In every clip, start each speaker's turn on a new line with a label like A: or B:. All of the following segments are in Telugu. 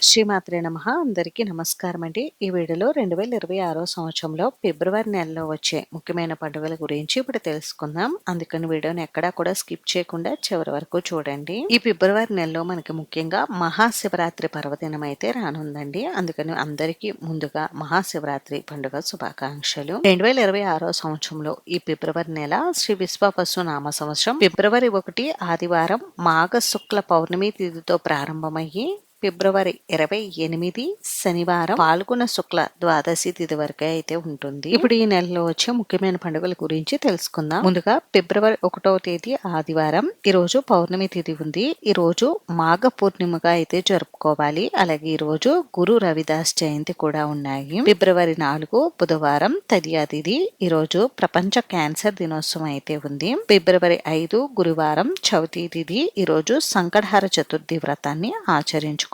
A: శ్రీమాత్రే నమః. అందరికీ నమస్కారం అండి. ఈ వీడియోలో 2026 సంవత్సరంలో ఫిబ్రవరి నెలలో వచ్చే ముఖ్యమైన పండుగల గురించి ఇప్పుడు తెలుసుకుందాం. అందుకని వీడియోని ఎక్కడా కూడా స్కిప్ చేయకుండా చివరి వరకు చూడండి. ఈ ఫిబ్రవరి నెలలో మనకి ముఖ్యంగా మహాశివరాత్రి పర్వదినం అయితే రానుందండి. అందుకని అందరికీ ముందుగా మహాశివరాత్రి పండుగ శుభాకాంక్షలు. 2026 సంవత్సరంలో ఈ ఫిబ్రవరి నెల శ్రీ విశ్వావసు నామ సంవత్సరం ఫిబ్రవరి 1 ఆదివారం మాఘ శుక్ల పౌర్ణమి తిథితో ప్రారంభమయ్యి ఫిబ్రవరి 28 శనివారం పాల్గొన శుక్ల ద్వాదశి తిథి వరకు అయితే ఉంటుంది. ఇప్పుడు ఈ నెలలో వచ్చే ముఖ్యమైన పండుగల గురించి తెలుసుకుందాం. ముందుగా ఫిబ్రవరి 1వ తేదీ ఆదివారం. ఈ రోజు పౌర్ణమి తిథి ఉంది. ఈ రోజు మాఘ పూర్ణిమగా అయితే జరుపుకోవాలి. అలాగే ఈ రోజు గురు రవిదాస్ జయంతి కూడా ఉన్నాయి. ఫిబ్రవరి 4 బుధవారం తదియా తిథి. ఈ రోజు ప్రపంచ క్యాన్సర్ దినోత్సవం అయితే ఉంది. ఫిబ్రవరి 5 గురువారం చవితి తిథి. ఈ రోజు సంకటహర చతుర్థి వ్రతాన్ని ఆచరించుకోవాలి.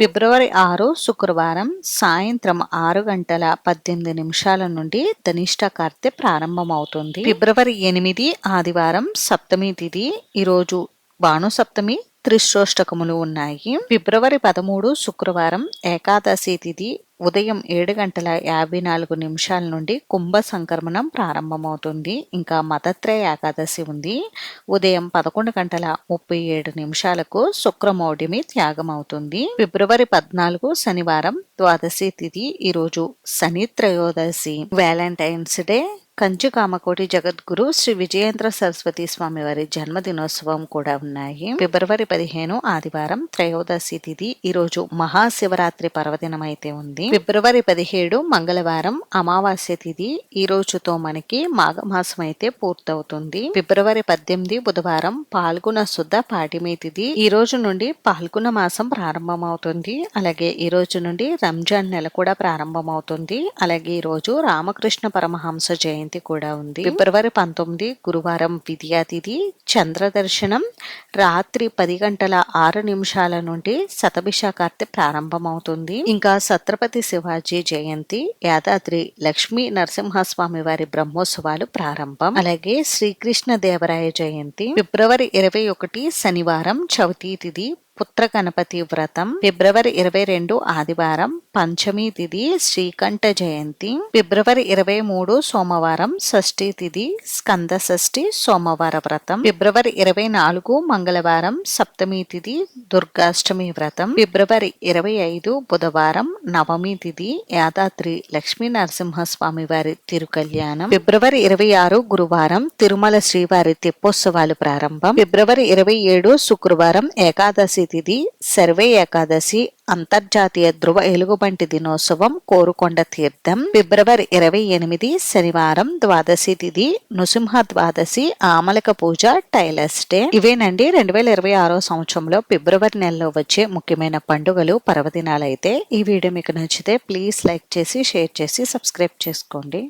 A: ఫిబ్రవరి 6 శుక్రవారం సాయంత్రం 6:18 నుండి ధనిష్ట కార్తె ప్రారంభమవుతుంది. ఫిబ్రవరి 8 ఆదివారం సప్తమి తిథి. ఈరోజు భాను సప్తమి త్రిశ్రోష్టకములు ఉన్నాయి. ఫిబ్రవరి 13 శుక్రవారం ఏకాదశి తిథి. ఉదయం 7:54 నుండి కుంభ సంక్రమణం ప్రారంభమవుతుంది. ఇంకా మతత్రయ ఏకాదశి ఉంది. ఉదయం 11:37 శుక్రమౌఢిమి త్యాగం అవుతుంది. ఫిబ్రవరి 14 శనివారం ద్వాదశి తిథి. ఈరోజు శని త్రయోదశి. Valentine's Day. కంచి కామకోటి జగద్గురు శ్రీ విజయేంద్ర సరస్వతి స్వామి వారి జన్మదినోత్సవం కూడా ఉన్నాయి. ఫిబ్రవరి 15 ఆదివారం త్రయోదశి తిథి. ఈరోజు మహాశివరాత్రి పర్వదినం అయితే ఉంది. ఫిబ్రవరి 17 మంగళవారం అమావాస్య తిథి. ఈ రోజుతో మనకి మాఘమాసం అయితే పూర్తవుతుంది. ఫిబ్రవరి 18 బుధవారం పాల్గొన శుద్ధ పాఠిమి తిథి. ఈ రోజు నుండి పాల్గొన మాసం ప్రారంభమవుతుంది. అలాగే ఈ రోజు నుండి రంజాన్ నెల కూడా ప్రారంభమవుతుంది. అలాగే ఈ రోజు రామకృష్ణ పరమహంస జయంతి కూడా ఉంది. ఫిబ్రవరి 19 గురువారం విద్యా తిథి. చంద్ర దర్శనం రాత్రి 10:06 నుండి శతభిషాకార్తె ప్రారంభమవుతుంది. ఇంకా ఛత్రపతి శివాజీ జయంతి, యాదాద్రి లక్ష్మీ నరసింహస్వామి వారి బ్రహ్మోత్సవాలు ప్రారంభం. అలాగే శ్రీకృష్ణ దేవరాయ జయంతి ఫిబ్రవరి 21 శనివారం చవితి తిథి. పుత్ర గణపతి వ్రతం ఫిబ్రవరి 22 ఆదివారం పంచమి తిథి. శ్రీకంఠ జయంతి ఫిబ్రవరి 23 సోమవారం షష్ఠి తిథి. స్కంద షష్ఠి సోమవార వ్రతం ఫిబ్రవరి 24 మంగళవారం సప్తమి తిథి. దుర్గాష్టమి వ్రతం ఫిబ్రవరి 25 బుధవారం నవమి తిథి. యాదాద్రి లక్ష్మీ నరసింహస్వామి వారి తిరుకల్యాణం ఫిబ్రవరి 26 గురువారం తిరుమల శ్రీవారి తెప్పోత్సవాలు ప్రారంభం. ఫిబ్రవరి 27 శుక్రవారం ఏకాదశి తిథి. సర్వే ఏకాదశి. అంతర్జాతీయ ధ్రువ ఎలుగుబంటి దినోత్సవం కోరుకొండ తీర్థం ఫిబ్రవరి 28 శనివారం ద్వాదశి తిథి. నృసింహ ద్వాదశి. ఆమలక పూజ. Tailors day. ఇవేనండి 2026 సంవత్సరంలో ఫిబ్రవరి నెలలో వచ్చే ముఖ్యమైన పండుగలు పర్వదినాలు అయితే. ఈ వీడియో మీకు నచ్చితే ప్లీజ్ లైక్ చేసి షేర్ చేసి సబ్స్క్రైబ్ చేసుకోండి.